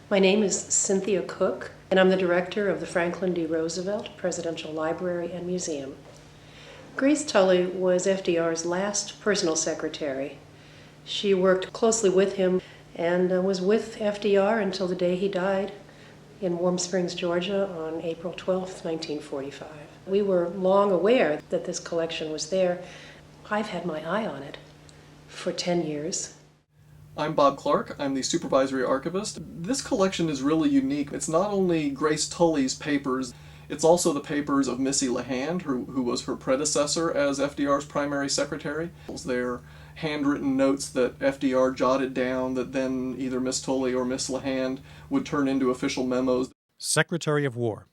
My name is Cynthia Cook, and I'm the director of the Franklin D. Roosevelt Presidential Library and Museum. Grace Tully was FDR's last personal secretary. She worked closely with him and was with FDR until the day he died in Warm Springs, Georgia on April 12, 1945. We were long aware that this collection was there. I've had my eye on it for 10 years. I'm Bob Clark. I'm the supervisory archivist. This collection is really unique. It's not only Grace Tully's papers, it's also the papers of Missy LeHand, who was her predecessor as FDR's primary secretary. They're handwritten notes that FDR jotted down that then either Miss Tully or Miss LeHand would turn into official memos. Secretary of War.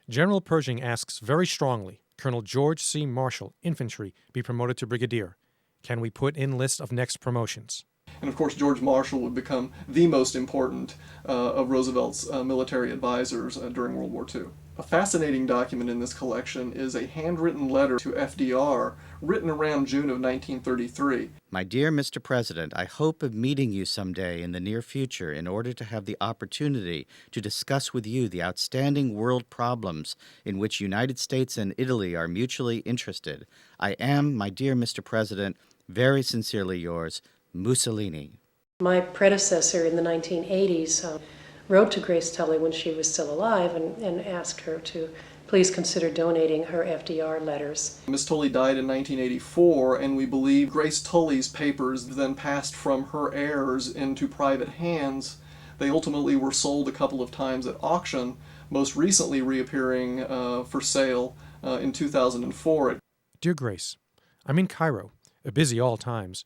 General Pershing asks very strongly, Colonel George C. Marshall, infantry, be promoted to brigadier. Can we put in list of next promotions? And of course, George Marshall would become the most important of Roosevelt's military advisors during World War II. A fascinating document in this collection is a handwritten letter to FDR written around June of 1933. My dear Mr. President, I hope of meeting you someday in the near future in order to have the opportunity to discuss with you the outstanding world problems in which United States and Italy are mutually interested. I am, my dear Mr. President, very sincerely yours, Mussolini. My predecessor in the 1980s wrote to Grace Tully when she was still alive and asked her to please consider donating her FDR letters. Miss Tully died in 1984, and we believe Grace Tully's papers then passed from her heirs into private hands. They ultimately were sold a couple of times at auction, most recently reappearing for sale in 2004. Dear Grace, I'm in Cairo, busy all times.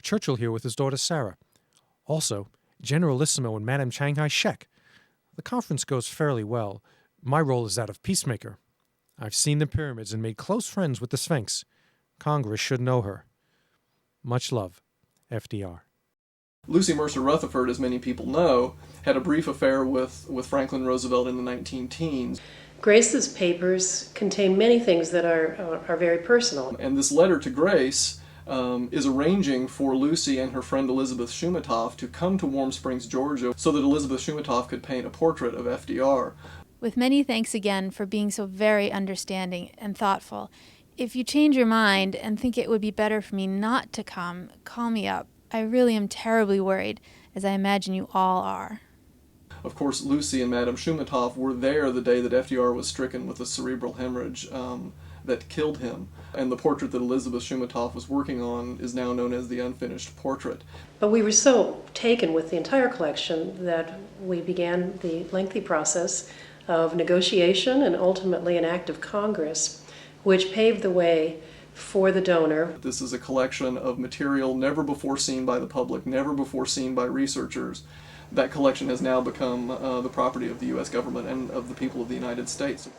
Churchill here with his daughter Sarah. Also, Generalissimo and Madame Shanghai Shek. The conference goes fairly well. My role is that of peacemaker. I've seen the pyramids and made close friends with the Sphinx. Congress should know her. Much love, FDR. Lucy Mercer Rutherford, as many people know, had a brief affair with Franklin Roosevelt in the 19-teens. Grace's papers contain many things that are very personal. And this letter to Grace is arranging for Lucy and her friend Elizabeth Shumatoff to come to Warm Springs, Georgia, so that Elizabeth Shumatoff could paint a portrait of FDR. With many thanks again for being so very understanding and thoughtful. If you change your mind and think it would be better for me not to come, call me up. I really am terribly worried, as I imagine you all are. Of course, Lucy and Madame Shumatoff were there the day that FDR was stricken with a cerebral hemorrhage that killed him. And the portrait that Elizabeth Shumatoff was working on is now known as the unfinished portrait. But we were so taken with the entire collection that we began the lengthy process of negotiation and ultimately an act of Congress, which paved the way for the donor. This is a collection of material never before seen by the public, never before seen by researchers. That collection has now become the property of the U.S. government and of the people of the United States.